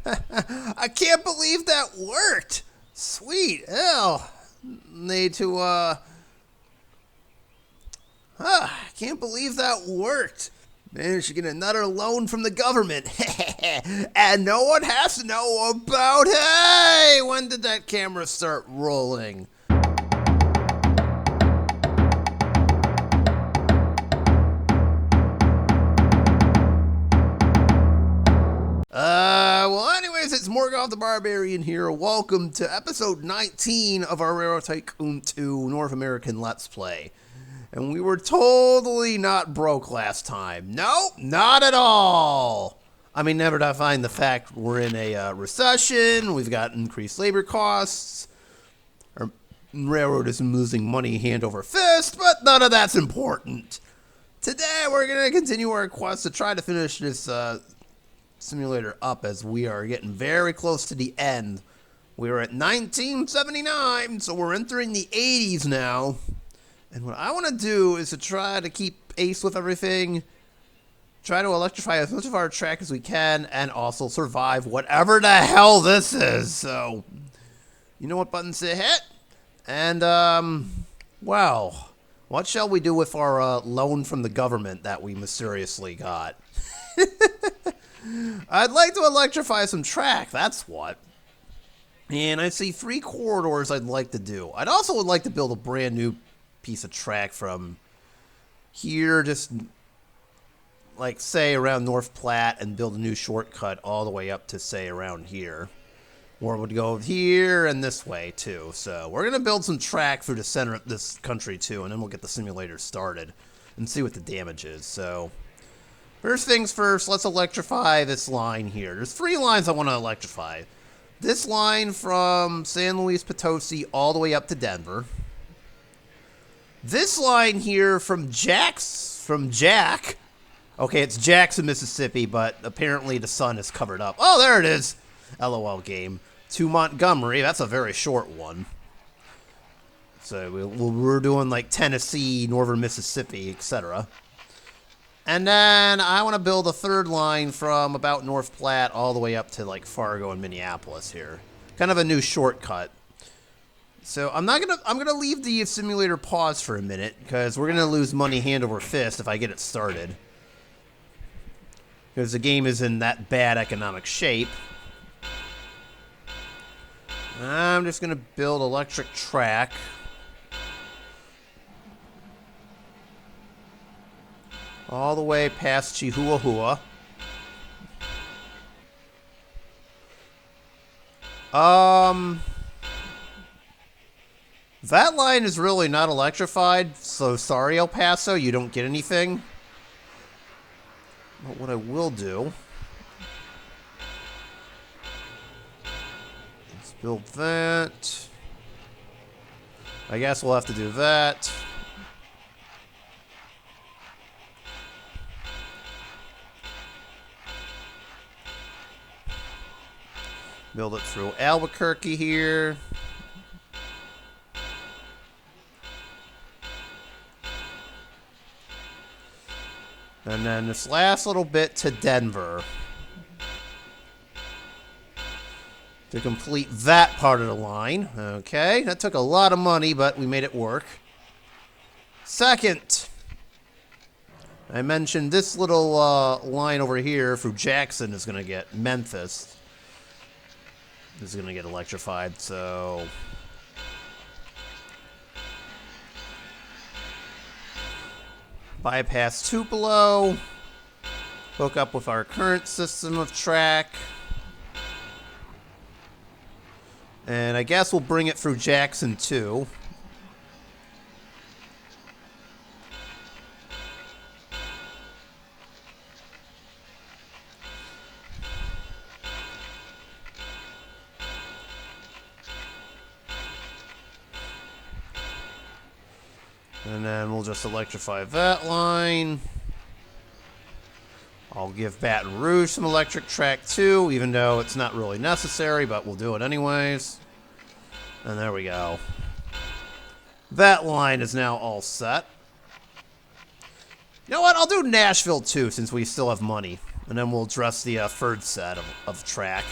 I can't believe that worked. Sweet. Hell. Need to, I can't believe that worked. Managed to get another loan from the government. And no one has to know about it. Hey, when did that camera start rolling? Well, anyways, it's Morgoth the Barbarian here. Welcome to episode 19 of our Railroad Tycoon 2 North American Let's Play. And we were totally not broke last time. Nope, not at all. I mean, never to find the fact we're in a recession, we've got increased labor costs, our railroad is losing money hand over fist, but none of that's important. Today, we're going to continue our quest to try to finish this simulator up as we are getting very close to the end. We're at 1979, so we're entering the 80s now. And what I want to do is to try to keep ace with everything, try to electrify as much of our track as we can, and also survive whatever the hell this is. So, you know what buttons to hit? And, well, what shall we do with our loan from the government that we mysteriously got? I'd like to electrify some track, that's what. And I see 3 corridors I'd like to do. I'd also would like to build a brand new piece of track from here, just like say around North Platte, and build a new shortcut all the way up to say around here. Or would go here and this way too. So we're gonna build some track through the center of this country too, and then we'll get the simulator started and see what the damage is. So first things first, let's electrify this line here. There's 3 lines I want to electrify. This line from San Luis Potosi all the way up to Denver. This line here from Jack. Okay, it's Jackson, Mississippi, but apparently the sun is covered up. Oh, there it is. LOL game. To Montgomery. That's a very short one. So we're doing like Tennessee, northern Mississippi, etc. And then I want to build a 3rd line from about North Platte all the way up to like Fargo and Minneapolis here. Kind of a new shortcut. So I'm gonna leave the simulator pause for a minute because we're gonna lose money hand over fist if I get it started. Because the game is in that bad economic shape. I'm just gonna build electric track. All the way past Chihuahua. That line is really not electrified, so sorry, El Paso, you don't get anything. But what I will do is build that. I guess we'll have to do that. Build it through Albuquerque here. And then this last little bit to Denver. To complete that part of the line. Okay, that took a lot of money, but we made it work. Second, I mentioned this little line over here through Jackson is going to get Memphis. This is going to get electrified, so bypass Tupelo, hook up with our current system of track, and I guess we'll bring it through Jackson too. And then we'll just electrify that line. I'll give Baton Rouge some electric track too, even though it's not really necessary, but we'll do it anyways. And there we go. That line is now all set. You know what? I'll do Nashville too, since we still have money. And then we'll address the third set of track.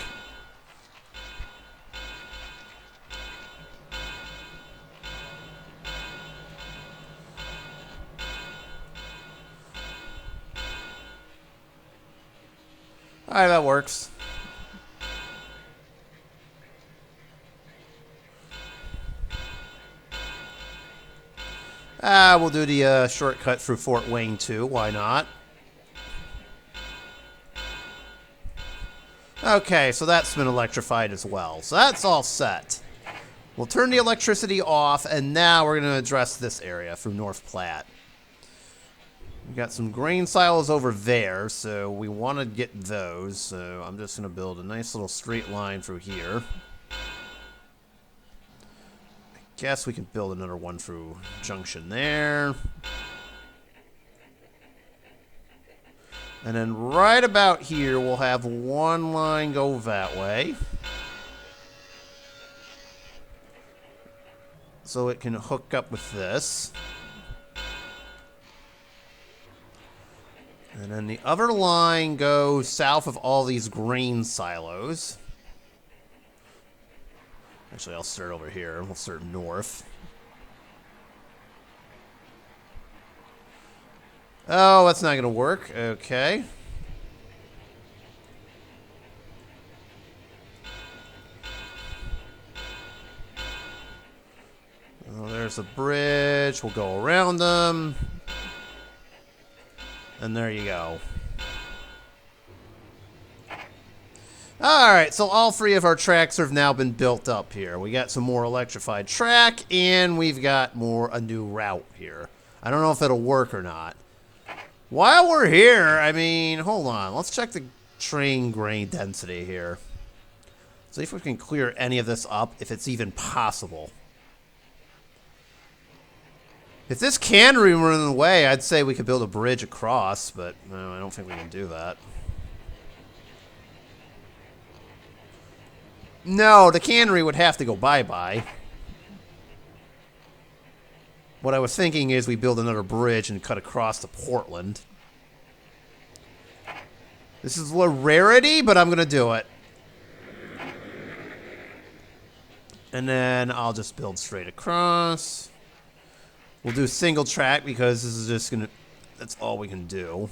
Alright, that works. We'll do the shortcut through Fort Wayne too. Why not? Okay, so that's been electrified as well. So that's all set. We'll turn the electricity off, and now we're going to address this area through North Platte. We got some grain silos over there, so we want to get those. So I'm just going to build a nice little straight line through here. I guess we can build another one through Junction there. And then right about here, we'll have one line go that way. So it can hook up with this. And then the other line goes south of all these grain silos. Actually, I'll start over here. We'll start north. Oh, that's not going to work. Okay. Oh, there's a bridge. We'll go around them. And there you go. Alright, so all three of our tracks have now been built up here. We got some more electrified track, and we've got a new route here. I don't know if it'll work or not. While we're here, I mean, hold on. Let's check the train grain density here. See if we can clear any of this up, if it's even possible. If this cannery were in the way, I'd say we could build a bridge across, but no, I don't think we can do that. No, the cannery would have to go bye-bye. What I was thinking is we build another bridge and cut across to Portland. This is a rarity, but I'm going to do it. And then I'll just build straight across. We'll do single track because this is just going to... That's all we can do.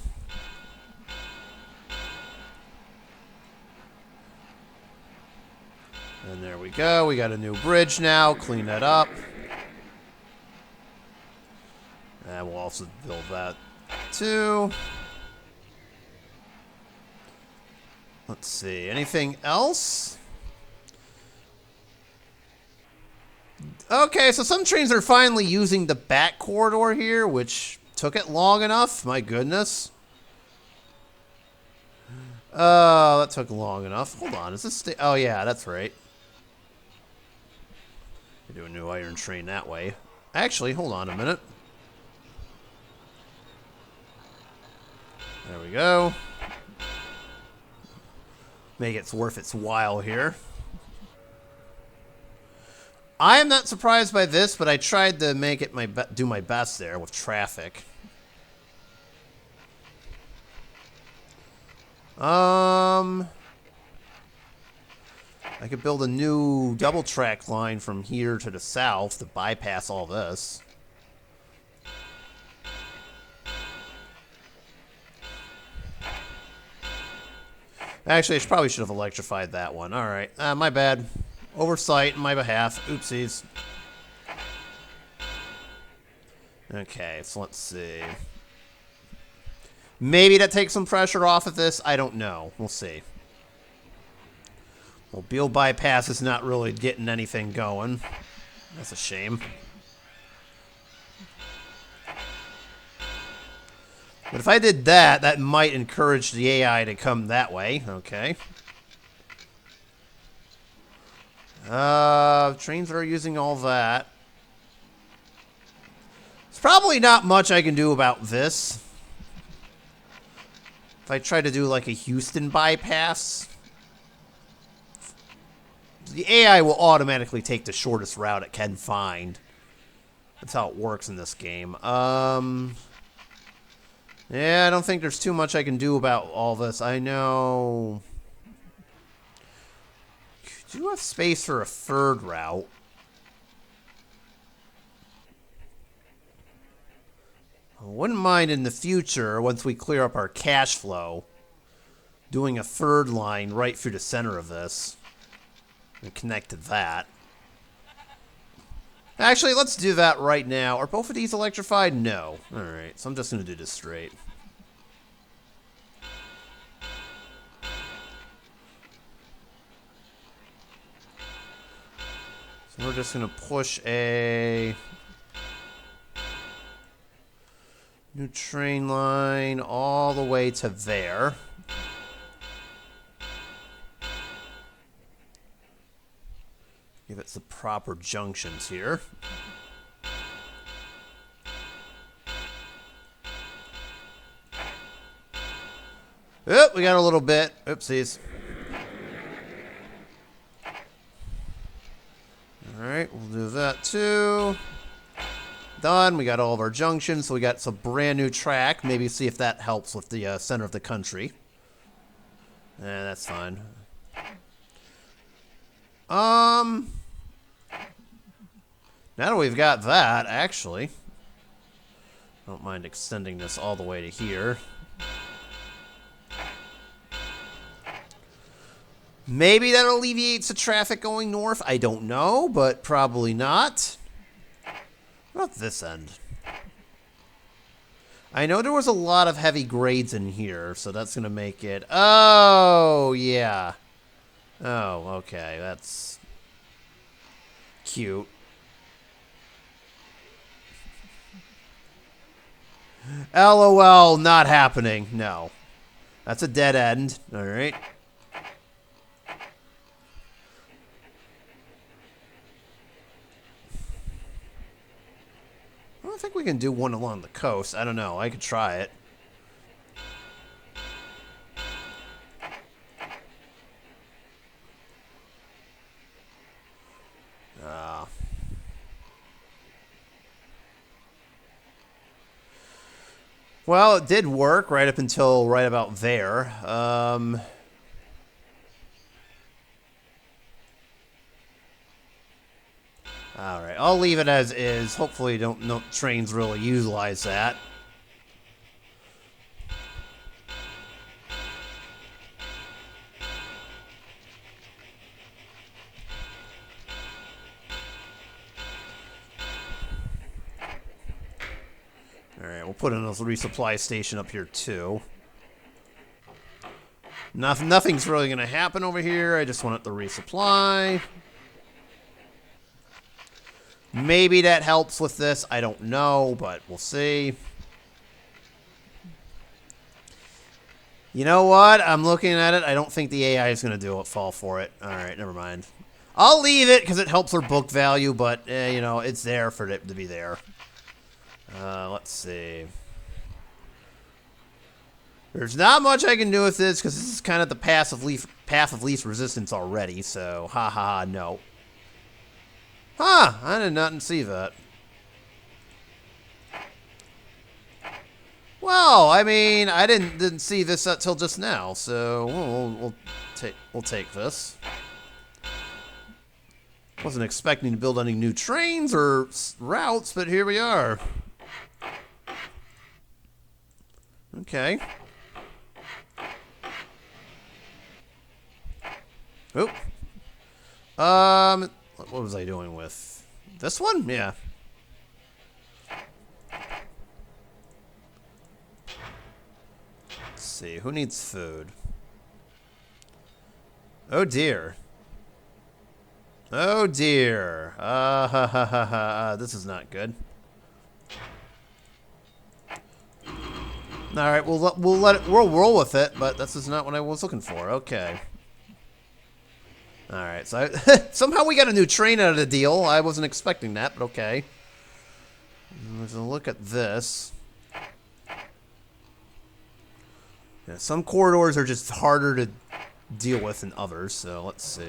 And there we go. We got a new bridge now. Clean that up. And we'll also build that too. Let's see. Anything else? Okay, so some trains are finally using the back corridor here, which took it long enough. My goodness. That took long enough. Hold on. Is this... Oh, yeah, that's right. Do a new iron train that way. Actually, hold on a minute. There we go. Make it worth its while here. I am not surprised by this, but I tried to make it do my best there with traffic. I could build a new double track line from here to the south to bypass all this. Actually, I probably should have electrified that one. All right, my bad. Oversight on my behalf. Oopsies. Okay, so let's see. Maybe that takes some pressure off of this. I don't know. We'll see. Well, Beale Bypass is not really getting anything going. That's a shame. But if I did that, that might encourage the AI to come that way. Okay. Trains that are using all that. There's probably not much I can do about this. If I try to do like a Houston bypass, the AI will automatically take the shortest route it can find. That's how it works in this game. Yeah, I don't think there's too much I can do about all this. I know... Do you have space for a third route? I wouldn't mind in the future, once we clear up our cash flow, doing a third line right through the center of this and connect to that. Actually, let's do that right now. Are both of these electrified? No. Alright, so I'm just going to do this straight. So we're just going to push a new train line all the way to there. Give it the proper junctions here. Oop, we got a little bit. Oopsies. Alright, we'll do that too. Done. We got all of our junctions, so we got some brand new track. Maybe see if that helps with the center of the country. That's fine. Now that we've got that, actually, I don't mind extending this all the way to here. Maybe that alleviates the traffic going north. I don't know, but probably not. What about this end? I know there was a lot of heavy grades in here, so that's going to make it... Oh, yeah. Oh, okay. That's cute. LOL, not happening. No. That's a dead end. All right. I don't think we can do one along the coast. I don't know. I could try it. Well, it did work right up until right about there. All right, I'll leave it as is. Hopefully, no trains really utilize that. Alright, we'll put in a resupply station up here, too. Nothing's really going to happen over here. I just want it to resupply. Maybe that helps with this. I don't know, but we'll see. You know what? I'm looking at it. I don't think the AI is going to do it. Fall for it. Alright, never mind. I'll leave it because it helps our book value, but, you know, it's there for it to be there. Let's see. There's not much I can do with this because this is kind of the path of least resistance already. So, no. Huh, I did not see that. Well, I mean, I didn't see this until just now, so we'll take this. Wasn't expecting to build any new trains or routes, but here we are. Okay. Oop. What was I doing with this one? Yeah. Let's see. Who needs food? Oh dear. Oh dear. This is not good. All right, we'll roll with it, but this is not what I was looking for. Okay. All right, so somehow we got a new train out of the deal. I wasn't expecting that, but okay. Let's look at this. Yeah, some corridors are just harder to deal with than others, so let's see.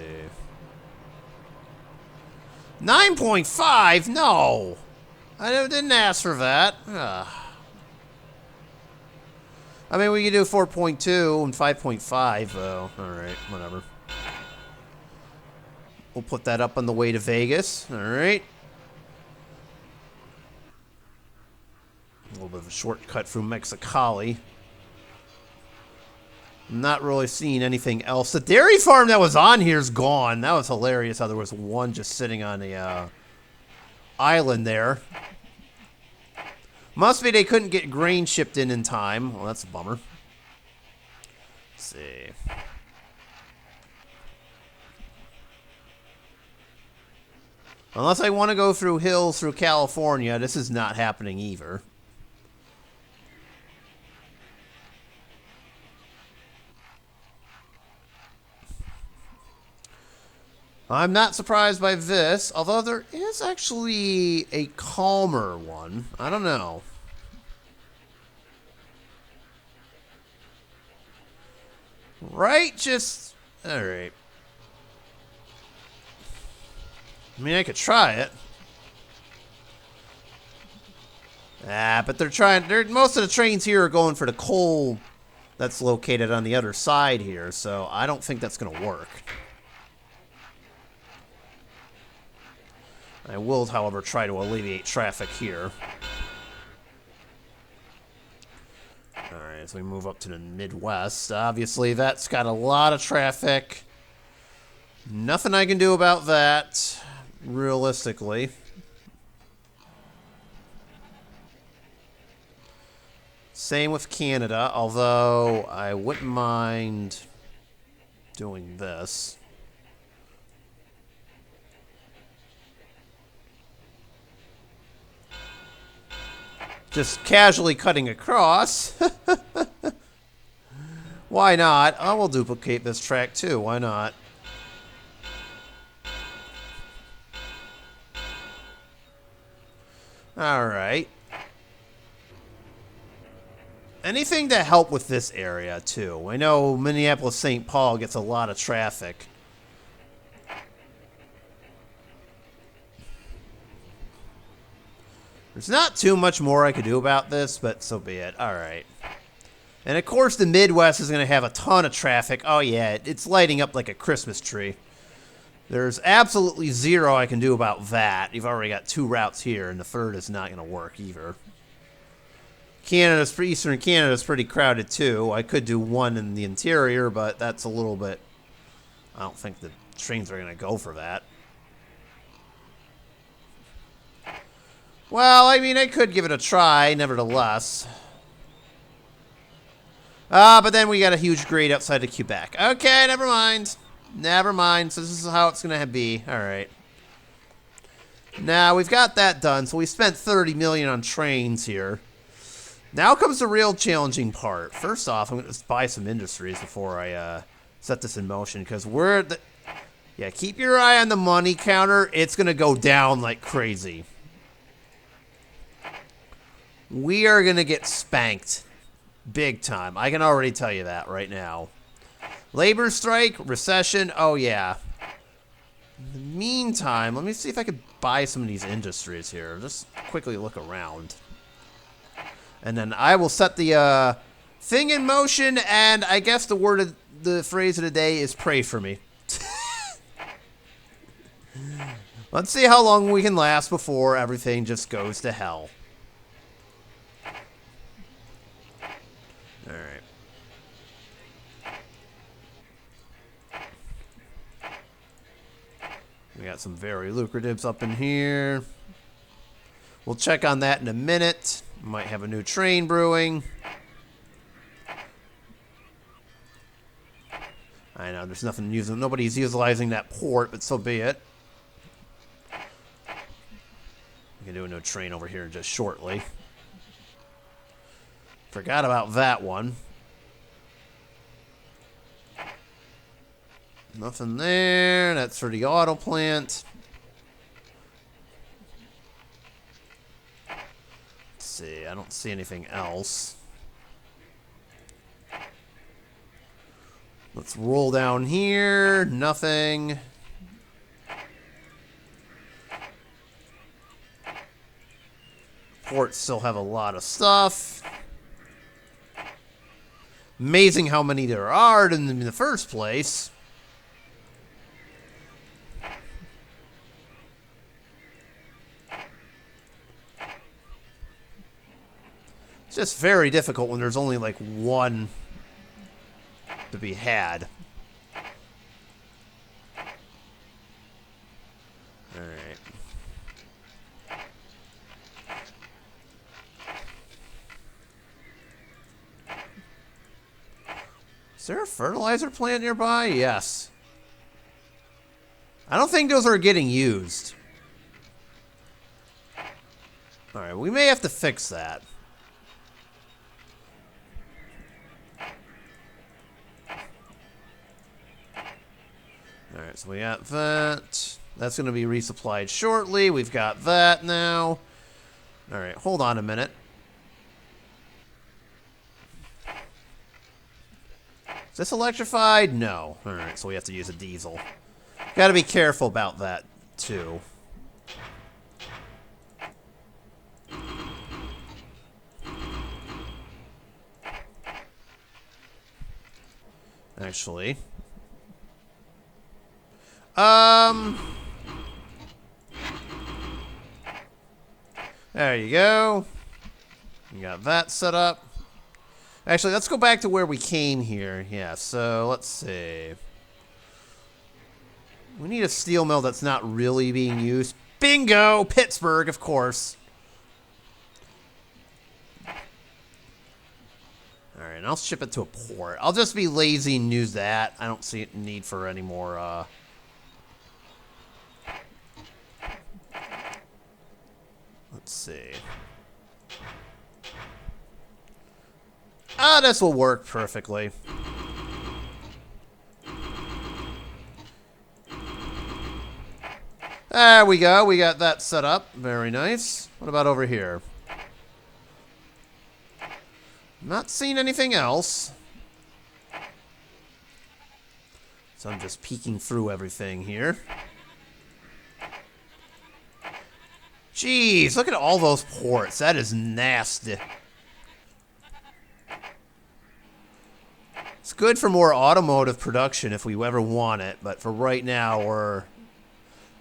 9.5? No! I didn't ask for that. Ugh. I mean, we could do 4.2 and 5.5, though. Alright, whatever. We'll put that up on the way to Vegas. Alright. A little bit of a shortcut through Mexicali. I'm not really seeing anything else. The dairy farm that was on here is gone. That was hilarious how there was one just sitting on the island there. Must be they couldn't get grain shipped in time. Well, that's a bummer. Let's see. Unless I want to go through hills through California, this is not happening either. I'm not surprised by this, although there is actually a calmer one. I don't know. Right? Just... Alright. I mean, I could try it. But they're trying... most of the trains here are going for the coal that's located on the other side here, so I don't think that's going to work. I will, however, try to alleviate traffic here. Alright, as we move up to the Midwest, obviously that's got a lot of traffic. Nothing I can do about that, realistically. Same with Canada, although I wouldn't mind doing this. Just casually cutting across. Why not? I will duplicate this track too. Why not? Alright. Anything to help with this area too. I know Minneapolis-St. Paul gets a lot of traffic. There's not too much more I could do about this, but so be it. Alright. And of course the Midwest is going to have a ton of traffic. Oh yeah, it's lighting up like a Christmas tree. There's absolutely zero I can do about that. You've already got 2 routes here, and the third is not going to work either. Eastern Canada's pretty crowded too. I could do one in the interior, but that's a little bit... I don't think the trains are going to go for that. Well, I mean, I could give it a try, nevertheless. But then we got a huge grade outside of Quebec. Okay, never mind. Never mind. So this is how it's going to be. All right. Now, we've got that done. So we spent $30 million on trains here. Now comes the real challenging part. First off, I'm going to just buy some industries before I set this in motion. Because we're... Yeah, keep your eye on the money counter. It's going to go down like crazy. We are going to get spanked big time. I can already tell you that right now. Labor strike, recession, oh yeah. In the meantime, let me see if I could buy some of these industries here. Just quickly look around. And then I will set the thing in motion, and I guess the phrase of the day is pray for me. Let's see how long we can last before everything just goes to hell. Alright. We got some very lucratives up in here. We'll check on that in a minute. Might have a new train brewing. I know, there's nothing using. Nobody's utilizing that port, but so be it. We can do a new train over here just shortly. Forgot about that one. Nothing there. That's for the auto plant. Let's see. I don't see anything else. Let's roll down here. Nothing. Ports still have a lot of stuff. Amazing how many there are in the first place. It's just very difficult when there's only like one to be had. Alright. Is there a fertilizer plant nearby? Yes. I don't think those are getting used. Alright, we may have to fix that. Alright, so we got that. That's going to be resupplied shortly. We've got that now. Alright, hold on a minute. Is this electrified? No. Alright, so we have to use a diesel. Gotta be careful about that, too. Actually. There you go. You got that set up. Actually, let's go back to where we came here. Yeah, so let's see. We need a steel mill that's not really being used. Bingo! Pittsburgh, of course. Alright, and I'll ship it to a port. I'll just be lazy and use that. I don't see a need for any more, Let's see. Ah, this will work perfectly. There we go. We got that set up. Very nice. What about over here? Not seeing anything else. So I'm just peeking through everything here. Jeez, look at all those ports. That is nasty. It's good for more automotive production if we ever want it, but for right now, we're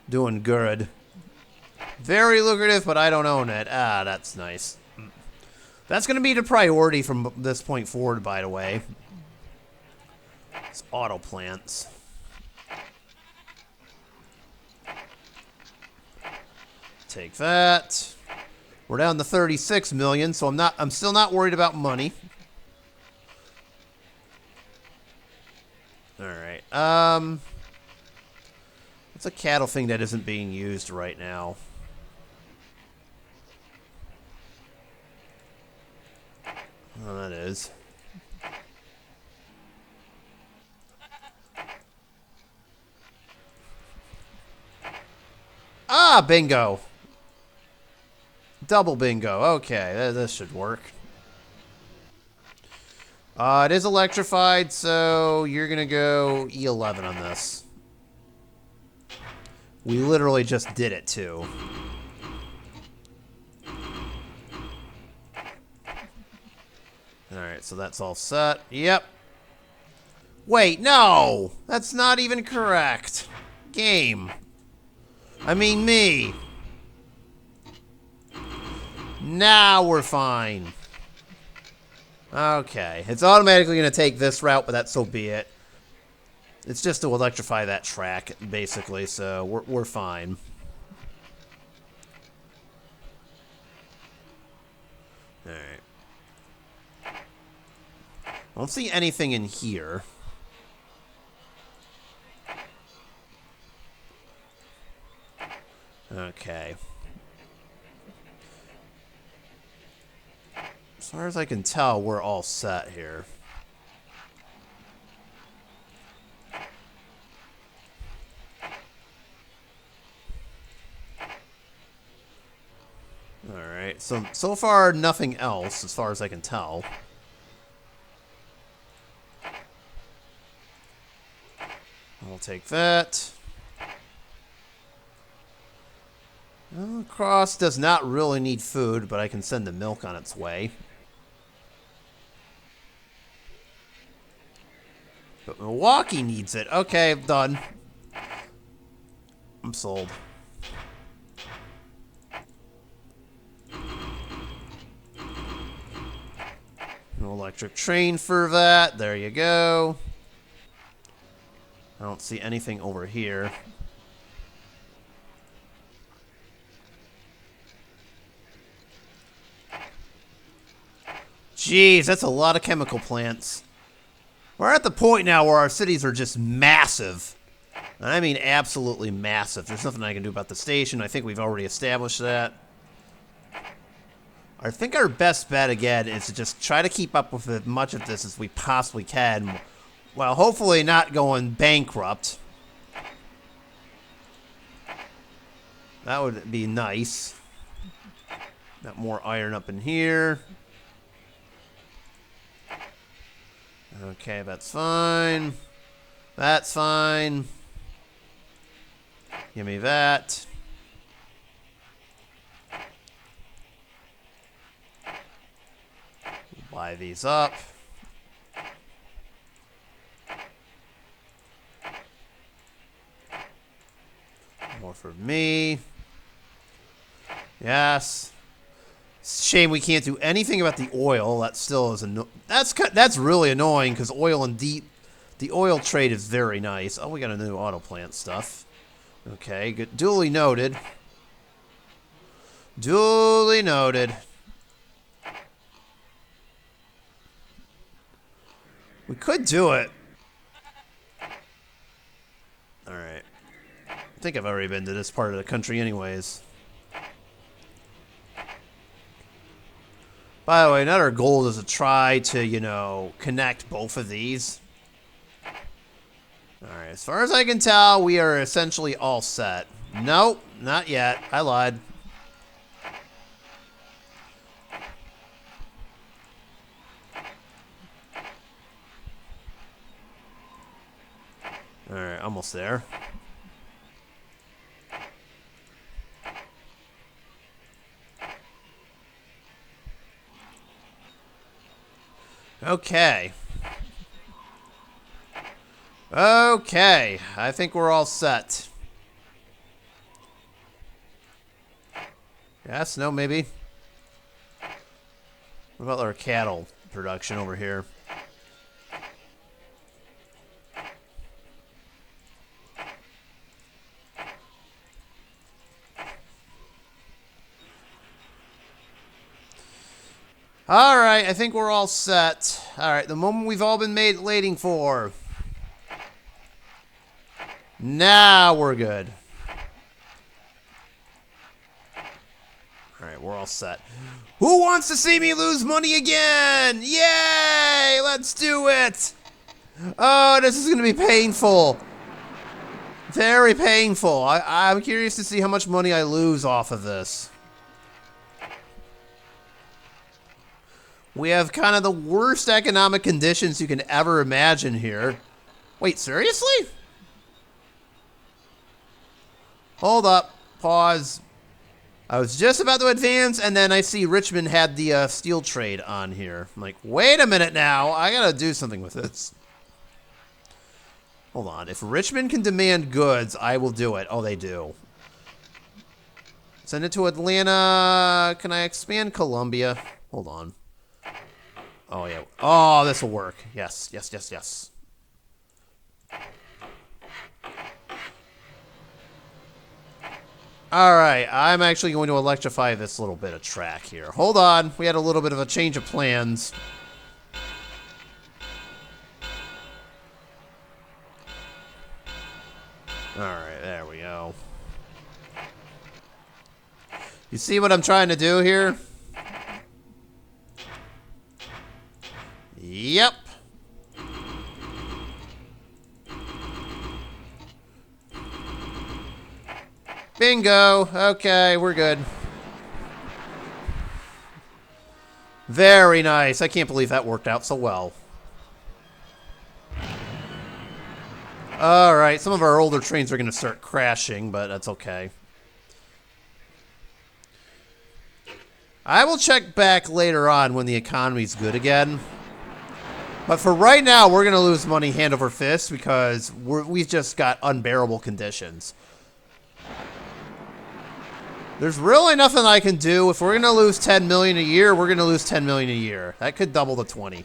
doing good. Very lucrative, but I don't own it. Ah, that's nice. That's going to be the priority from this point forward, by the way. It's auto plants. Take that. We're down to 36 million, so I'm still not worried about money. All right. What's a cattle thing that isn't being used right now? Oh, that is. Ah, bingo. Double bingo. Okay, this should work. It is electrified, so you're going to go E11 on this. We literally just did it, too. Alright, so that's all set. Yep. Wait, no! That's not even correct. Game. I mean me. Now we're fine. Okay. It's automatically going to take this route, but that's so be it. It's just to electrify that track, basically, so we're fine. Alright. I don't see anything in here. Okay. As far as I can tell, we're all set here. Alright, so far nothing else, as far as I can tell. I'll take that. Well, Cross does not really need food, but I can send the milk on its way. But Milwaukee needs it. Okay, I'm done. I'm sold. An electric train for that. There you go. I don't see anything over here. Jeez, that's a lot of chemical plants. We're at the point now where our cities are just massive. And I mean absolutely massive. There's nothing I can do about the station. I think we've already established that. I think our best bet, again, is to just try to keep up with as much of this as we possibly can, while hopefully not going bankrupt. That would be nice. Got more iron up in here. Okay, that's fine. That's fine. Give me that. Buy these up. More for me. Yes. Shame we can't do anything about the oil. That still is that's really annoying because oil and the oil trade is very nice. Oh, we got a new auto plant stuff. Okay, good. Duly noted. Duly noted. We could do it. All right. I think I've already been to this part of the country anyways. By the way, another goal is to try to, you know, connect both of these. Alright, as far as I can tell, we are essentially all set. Nope, not yet. I lied. Alright, almost there. Okay. Okay, I think we're all set. Yes, no, maybe. What about our cattle production over here? Alright, I think we're all set. Alright, the moment we've all been waiting for. Now we're good. Alright, we're all set. Who wants to see me lose money again? Yay! Let's do it! Oh, this is going to be painful. Very painful. I'm curious to see how much money I lose off of this. We have kind of the worst economic conditions you can ever imagine here. Wait, seriously? Hold up. Pause. I was just about to advance, and then I see Richmond had the steel trade on here. I'm like, wait a minute now. I gotta do something with this. Hold on. If Richmond can demand goods, I will do it. Oh, they do. Send it to Atlanta. Can I expand Columbia? Hold on. Oh, yeah. Oh, this will work. Yes, yes, yes, yes. Alright, I'm actually going to electrify this little bit of track here. Hold on. We had a little bit of a change of plans. Alright, there we go. You see what I'm trying to do here? Yep. Bingo. Okay, we're good. Very nice. I can't believe that worked out so well. Alright, some of our older trains are going to start crashing, but that's okay. I will check back later on when the economy's good again. But for right now, we're going to lose money hand over fist because we've just got unbearable conditions. There's really nothing I can do. If we're going to lose 10 million a year, we're going to lose 10 million a year. That could double to 20.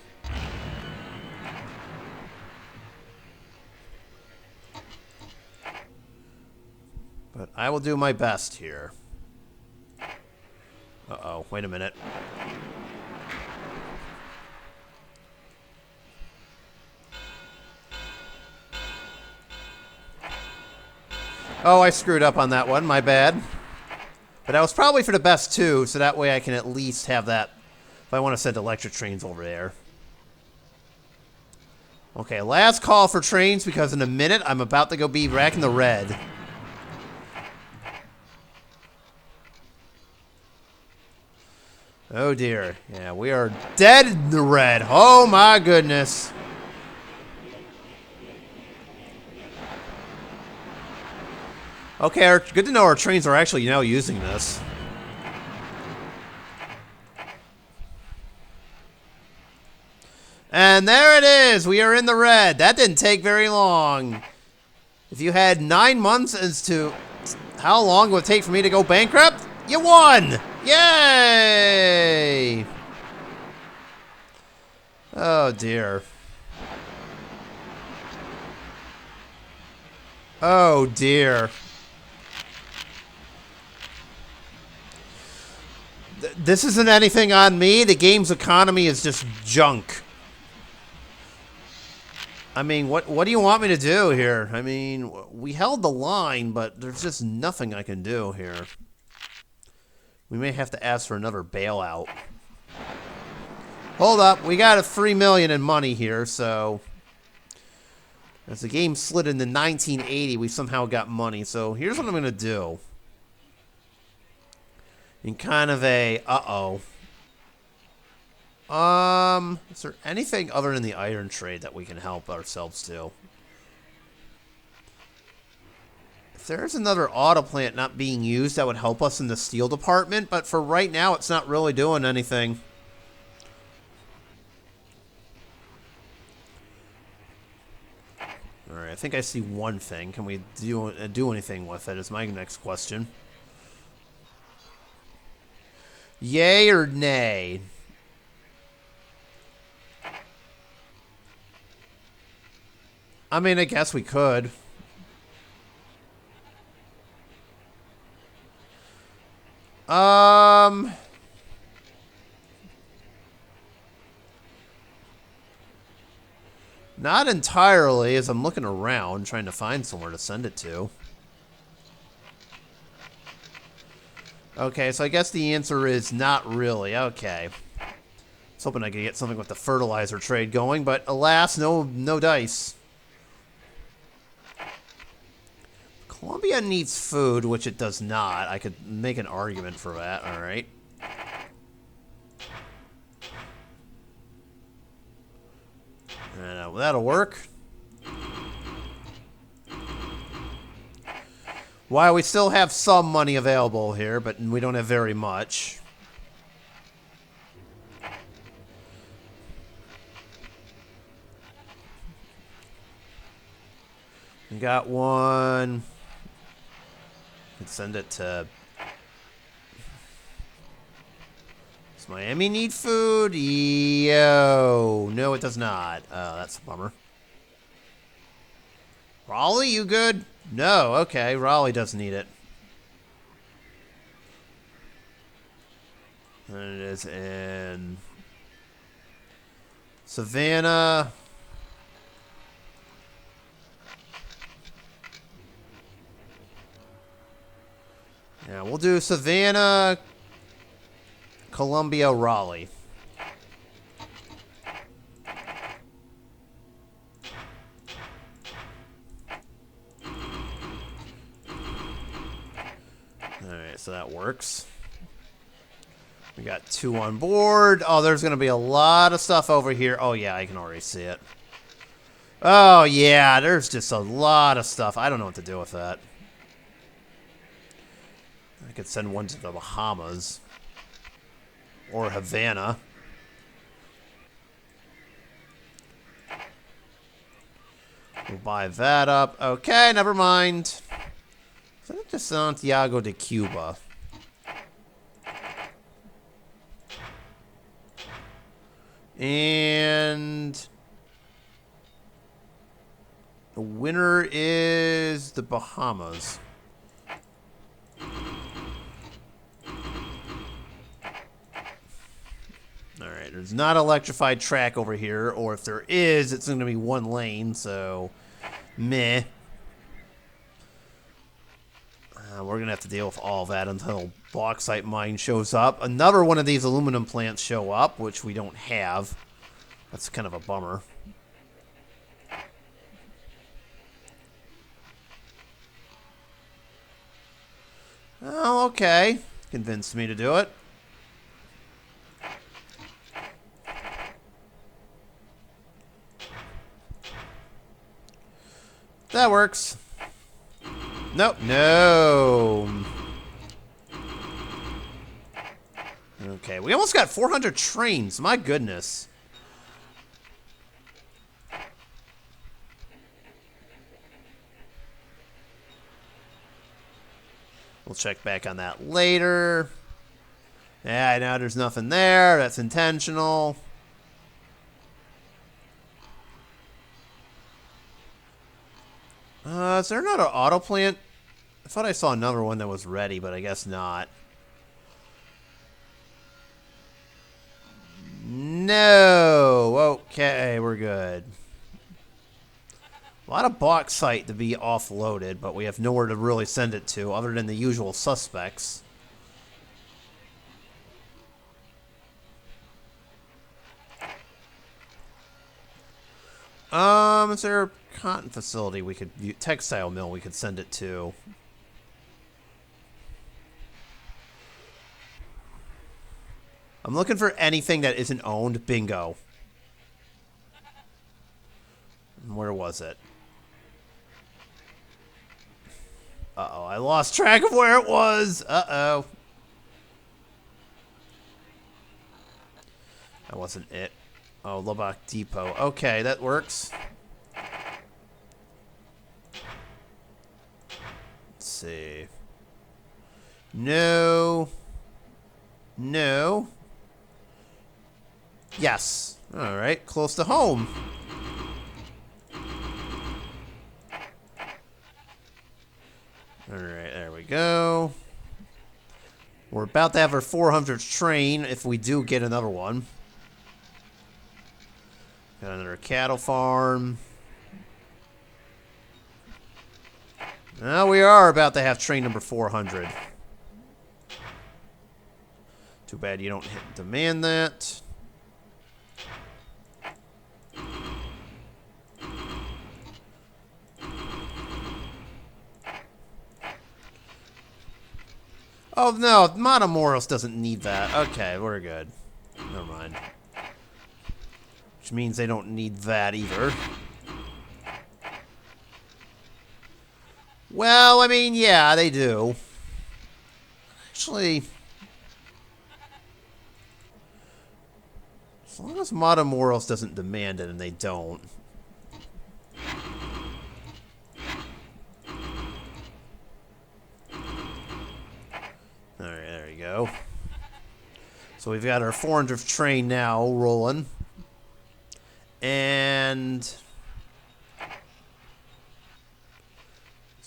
But I will do my best here. Uh-oh, wait a minute. Oh, I screwed up on that one, my bad. But that was probably for the best too, so that way I can at least have that if I want to send electric trains over there. Okay, last call for trains because in a minute I'm about to go be back in the red. Oh dear. Yeah, we are dead in the red. Oh my goodness. Okay, good to know our trains are actually now using this. And there it is. We are in the red. That didn't take very long. If you had 9 months as to how long it would take for me to go bankrupt, you won! Yay! Oh, dear. Oh, dear. This isn't anything on me. The game's economy is just junk. I mean, what do you want me to do here? I mean, we held the line, but there's just nothing I can do here. We may have to ask for another bailout. Hold up, we got a $3 million in money here, so as the game slid into 1980, we somehow got money. So here's what I'm gonna do. In kind of a is there anything other than the iron trade that we can help ourselves do? If there's another auto plant not being used, that would help us in the steel department, but for right now, it's not really doing anything. Alright, I think I see one thing. Can we do anything with it is my next question. Yay or nay? I mean, I guess we could. Not entirely, as I'm looking around, trying to find somewhere to send it to. Okay, so I guess the answer is not really. Okay. I was hoping I could get something with the fertilizer trade going, but alas, no dice. Colombia needs food, which it does not. I could make an argument for that, alright. That'll work. While we still have some money available here, but we don't have very much. We got one. Let's send it to... Does Miami need food? Yo. No, it does not. Oh, that's a bummer. Raleigh, you good? No, okay. Raleigh doesn't need it. And it is in... Savannah... Yeah, we'll do Savannah, Columbia, Raleigh. Alright, so that works. We got 2 on board. Oh, there's going to be a lot of stuff over here. Oh, yeah, I can already see it. Oh, yeah, there's just a lot of stuff. I don't know what to do with that. I could send one to the Bahamas. Or Havana. We'll buy that up. Okay, never mind. Send it to Santiago de Cuba. And... the winner is the Bahamas. There's not an electrified track over here, or if there is, it's going to be one lane, so meh. We're going to have to deal with all that until bauxite mine shows up. Another one of these aluminum plants show up, which we don't have. That's kind of a bummer. Oh, okay. Convinced me to do it. That works. Nope. No. Okay, we almost got 400 trains. My goodness. We'll check back on that later. Yeah, I know there's nothing there. That's intentional. Is there another auto plant? I thought I saw another one that was ready, but I guess not. No. Okay, we're good. A lot of bauxite to be offloaded, but we have nowhere to really send it to other than the usual suspects. Is there a cotton facility we could, textile mill we could send it to? I'm looking for anything that isn't owned. Bingo. Where was it? Uh-oh, I lost track of where it was. Uh-oh. That wasn't it. Oh, Lubbock Depot. Okay, that works. Let's see. No. No. Yes. All right, close to home. All right, there we go. We're about to have our 400th train if we do get another one. Got another cattle farm. Now we are about to have train number 400. Too bad you don't demand that. Oh, no, Matamoros doesn't need that. Okay, we're good. Never mind. Which means they don't need that either. Well, I mean, yeah, they do. Actually, as long as Matamoros doesn't demand it, and they don't. Alright, there you go. So we've got our 400th train now rolling. And does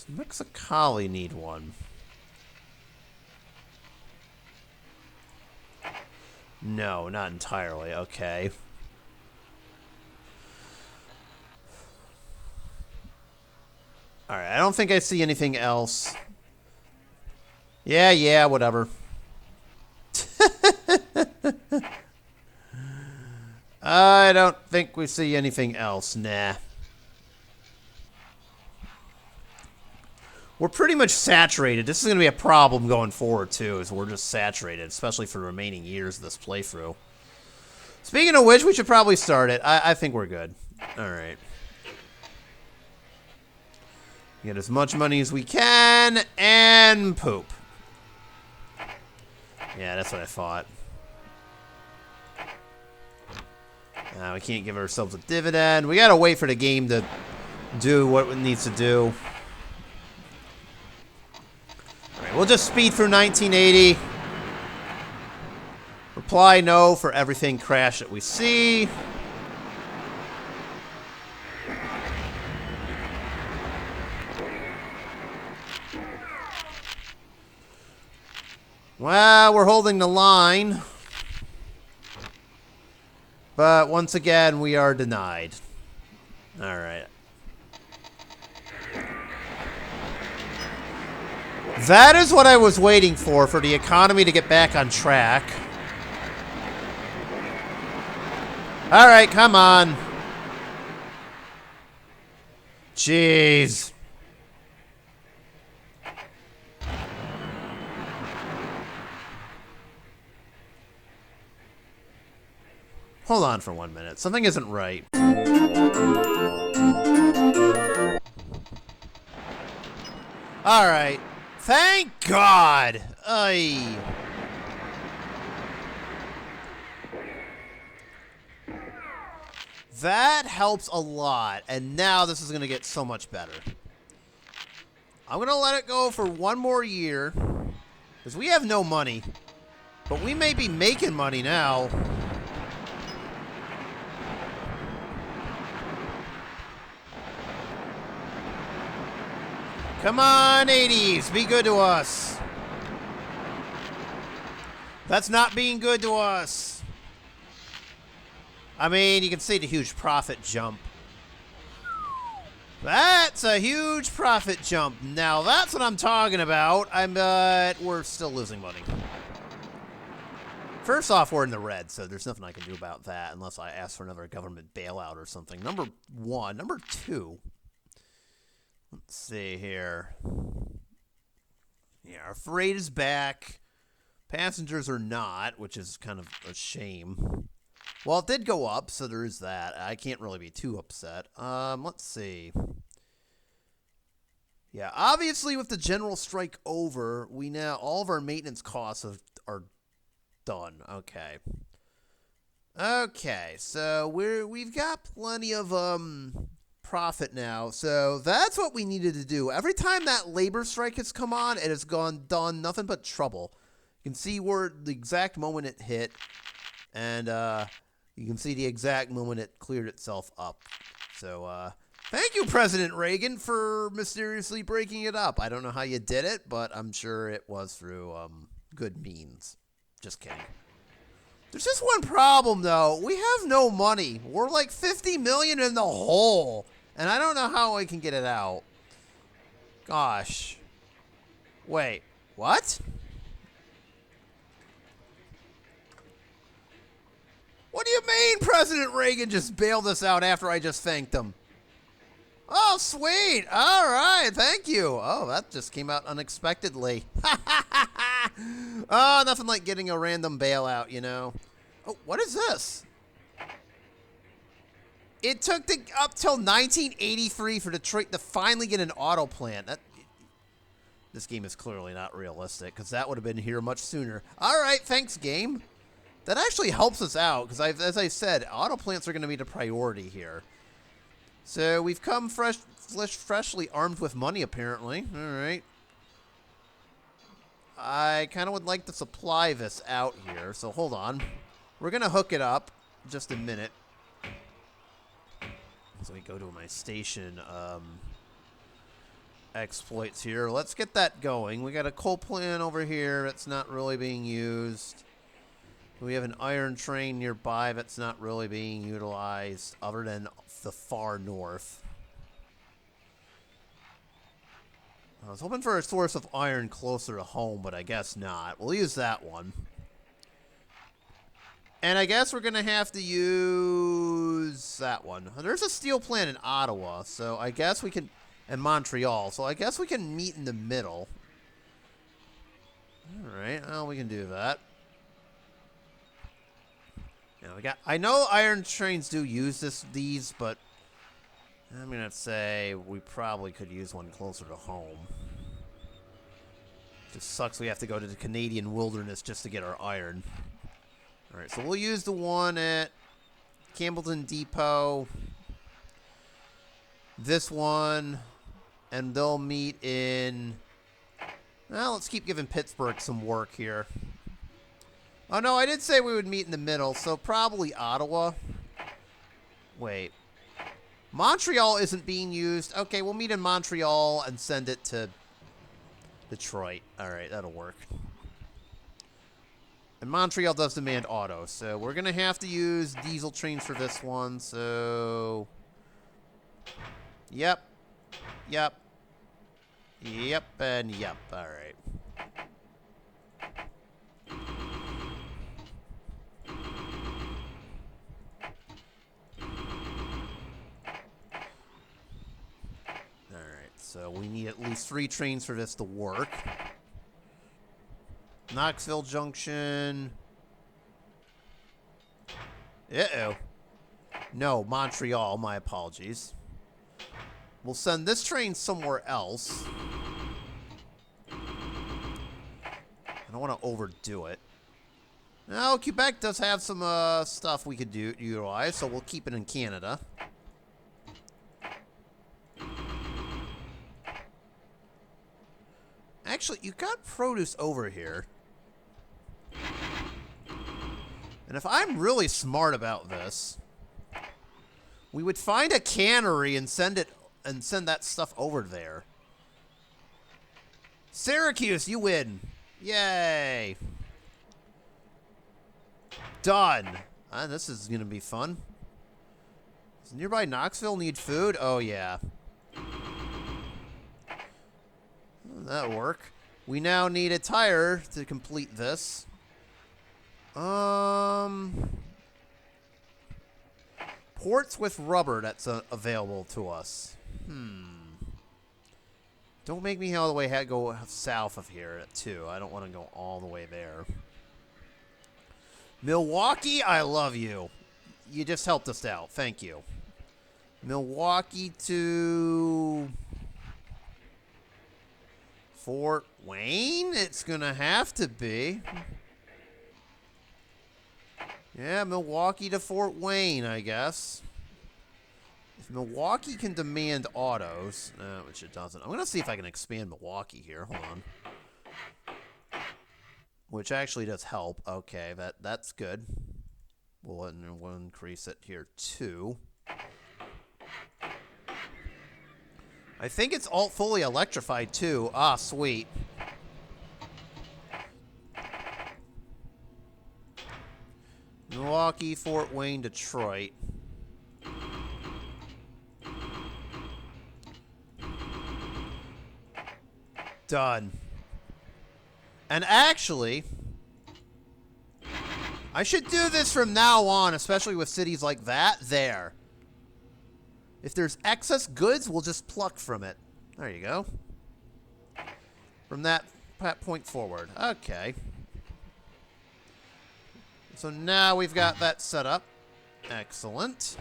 Mexicali need one? No, not entirely. Okay. Alright, I don't think I see anything else. Yeah, whatever. I don't think we see anything else. Nah. We're pretty much saturated. This is going to be a problem going forward, too, is we're just saturated, especially for the remaining years of this playthrough. Speaking of which, we should probably start it. I think we're good. All right. Get as much money as we can, and poop. Yeah, that's what I thought. We can't give ourselves a dividend. We gotta wait for the game to do what it needs to do. Alright, we'll just speed through 1980. Reply no for everything crash that we see. Well, we're holding the line. But once again, we are denied. Alright. That is what I was waiting for the economy to get back on track. Alright, come on. Jeez. Hold on for 1 minute. Something isn't right. Alright. Thank God! Ay. That helps a lot, and now this is going to get so much better. I'm going to let it go for 1 more year, because we have no money, but we may be making money now. Come on, 80s, be good to us. That's not being good to us. I mean, you can see the huge profit jump. That's a huge profit jump. Now, that's what I'm talking about. We're still losing money. First off, we're in the red, so there's nothing I can do about that unless I ask for another government bailout or something. Number 1. Number 2. Let's see here. Yeah, our freight is back. Passengers are not, which is kind of a shame. Well, it did go up, so there is that. I can't really be too upset. Let's see. Yeah, obviously with the general strike over, all of our maintenance costs are done. Okay. Okay, so we've got plenty of profit now, so that's what we needed to do. Every time that labor strike has come on, it has done nothing but trouble. You can see where the exact moment it hit, and you can see the exact moment it cleared itself up. So thank you, President Reagan, for mysteriously breaking it up. I don't know how you did it, but I'm sure it was through good means. Just kidding. There's just one problem, though. We have no money. We're like 50 million in the hole. And I don't know how I can get it out. Gosh. Wait. What? What do you mean President Reagan just bailed us out after I just thanked him? Oh, sweet. All right. Thank you. Oh, that just came out unexpectedly. Oh, nothing like getting a random bailout, you know. Oh, what is this? It took up till 1983 for Detroit to finally get an auto plant. This game is clearly not realistic, because that would have been here much sooner. All right, thanks, game. That actually helps us out, because as I said, auto plants are going to be the priority here. So we've come freshly armed with money, apparently. All right. I kind of would like to supply this out here, so hold on. We're going to hook it up just a minute. So we go to my station exploits here. Let's get that going. We got a coal plant over here that's not really being used. We have an iron train nearby that's not really being utilized other than the far north. I was hoping for a source of iron closer to home, but I guess not. We'll use that one. And I guess we're going to have to use that one. There's a steel plant in Ottawa, so I guess we can... And Montreal, so I guess we can meet in the middle. Alright, well, we can do that. Now I know iron trains do use these, but I'm going to say we probably could use one closer to home. Just sucks we have to go to the Canadian wilderness just to get our iron. Alright, so we'll use the one at Campbellton Depot. This one. And they'll meet in... Well, let's keep giving Pittsburgh some work here. Oh, no, I did say we would meet in the middle, so probably Ottawa. Wait. Montreal isn't being used. Okay, we'll meet in Montreal and send it to Detroit. Alright, that'll work. And Montreal does demand auto, so we're going to have to use diesel trains for this one, so... Yep. Yep. Yep, and yep. Alright. Alright, so we need at least 3 trains for this to work. Knoxville Junction. Uh-oh. No, Montreal. My apologies. We'll send this train somewhere else. I don't want to overdo it. Now, Quebec does have some stuff we could utilize, so we'll keep it in Canada. Actually, you got produce over here. And if I'm really smart about this, we would find a cannery and send that stuff over there. Syracuse, you win. Yay. Done. This is going to be fun. Does nearby Knoxville need food? Oh, yeah. That'll work. We now need a tire to complete this. Ports with rubber that's available to us. Don't make me all the way go south of here, too. I don't want to go all the way there. Milwaukee, I love you. You just helped us out. Thank you. Milwaukee to... Fort Wayne? It's going to have to be. Yeah, Milwaukee to Fort Wayne, I guess. If Milwaukee can demand autos, which it doesn't. I'm going to see if I can expand Milwaukee here. Hold on. Which actually does help. Okay, that's good. We'll increase it here, too. I think it's all fully electrified, too. Ah, sweet. Milwaukee, Fort Wayne, Detroit. Done. And actually, I should do this from now on, especially with cities like that. There. If there's excess goods, we'll just pluck from it. There you go. From that point forward. Okay. So now we've got that set up. Excellent.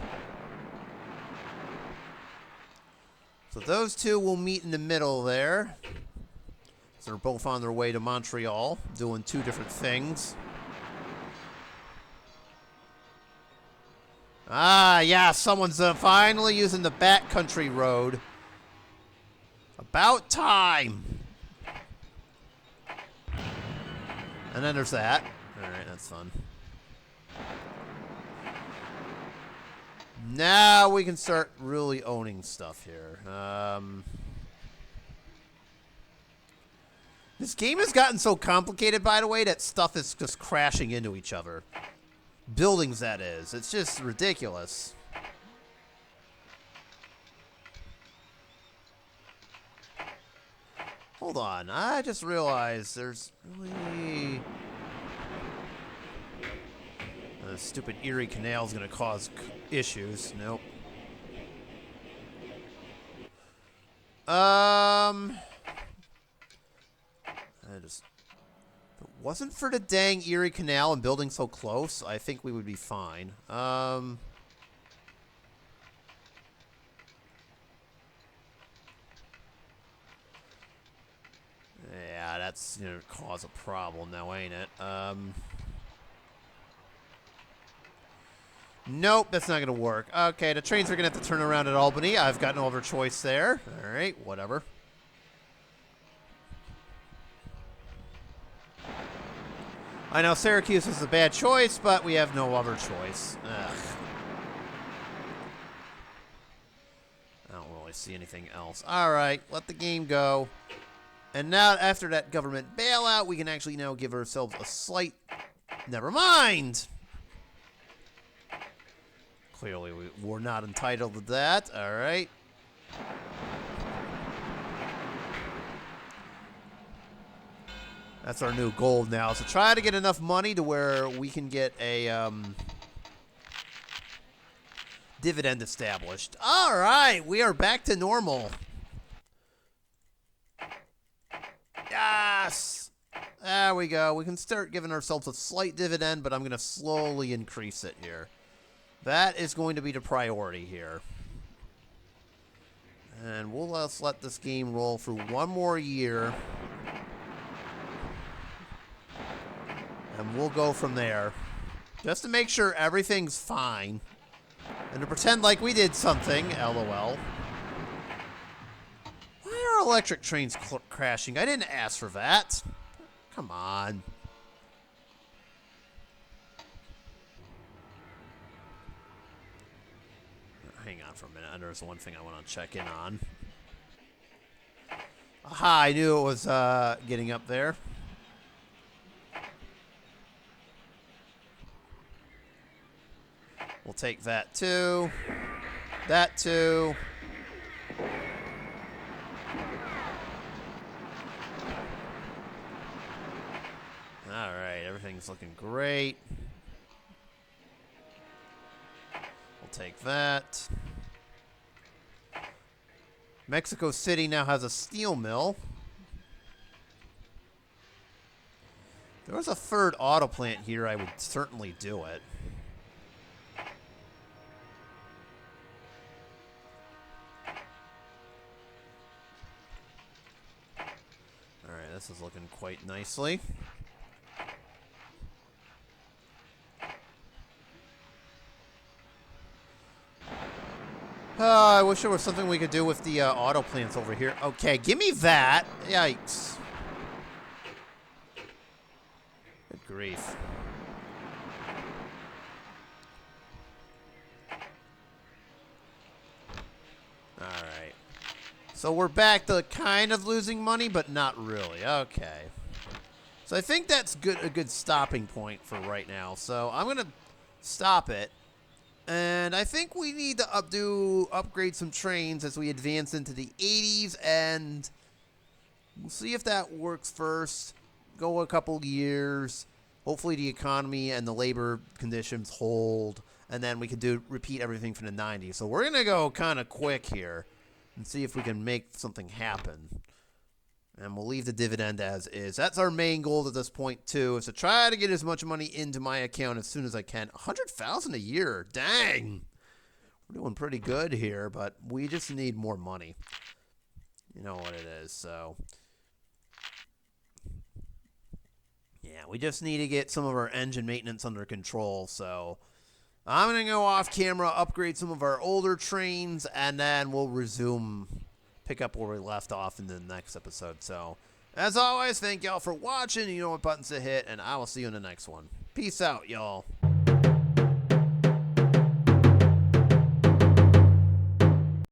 So those two will meet in the middle there. So they're both on their way to Montreal, doing 2 different things. Ah, yeah, someone's finally using the backcountry road. About time. And then there's that. Alright, that's fun. Now we can start really owning stuff here. This game has gotten so complicated, by the way, that stuff is just crashing into each other. Buildings, that is. It's just ridiculous. Hold on. I just realized there's really... The stupid Erie Canal is going to cause issues. Nope. If it wasn't for the dang Erie Canal and building so close, I think we would be fine. Yeah, that's going to cause a problem now, ain't it? Nope, that's not going to work. Okay, the trains are going to have to turn around at Albany. I've got no other choice there. All right, whatever. I know Syracuse is a bad choice, but we have no other choice. Ugh. I don't really see anything else. All right, let the game go. And now, after that government bailout, we can actually now give ourselves a slight Never mind. Clearly, we're not entitled to that. All right. That's our new goal now. So try to get enough money to where we can get a dividend established. All right, we are back to normal. Yes! There we go. We can start giving ourselves a slight dividend, but I'm going to slowly increase it here. That is going to be the priority here. And we'll just let this game roll for one more year. And we'll go from there. Just to make sure everything's fine. And to pretend like we did something, LOL. Why are electric trains crashing? I didn't ask for that. Come on. Hang on for a minute. There's one thing I want to check in on. Aha, I knew it was getting up there. We'll take that too. That too. All right, everything's looking great. We'll take that. Mexico City now has a steel mill. If there was a third auto plant here, I would certainly do it. All right, this is looking quite nicely. I wish there was something we could do with the auto plants over here. Okay, give me that. Yikes. Good grief. Alright. So we're back to kind of losing money, but not really. Okay. So I think that's a good stopping point for right now. So I'm going to stop it. And I think we need to upgrade some trains as we advance into the 80s, and we'll see if that works first. Go a couple years. Hopefully the economy and the labor conditions hold, and then we can repeat everything from the 90s. So we're going to go kind of quick here and see if we can make something happen. And we'll leave the dividend as is. That's our main goal at this point, too, is to try to get as much money into my account as soon as I can. $100,000 a year. Dang. We're doing pretty good here, but we just need more money. You know what it is, so. Yeah, we just need to get some of our engine maintenance under control, so. I'm going to go off camera, upgrade some of our older trains, and then we'll resume, pick up where we left off in the next episode. So, as always, thank y'all for watching. You know what buttons to hit, and I will see you in the next one. Peace out, y'all.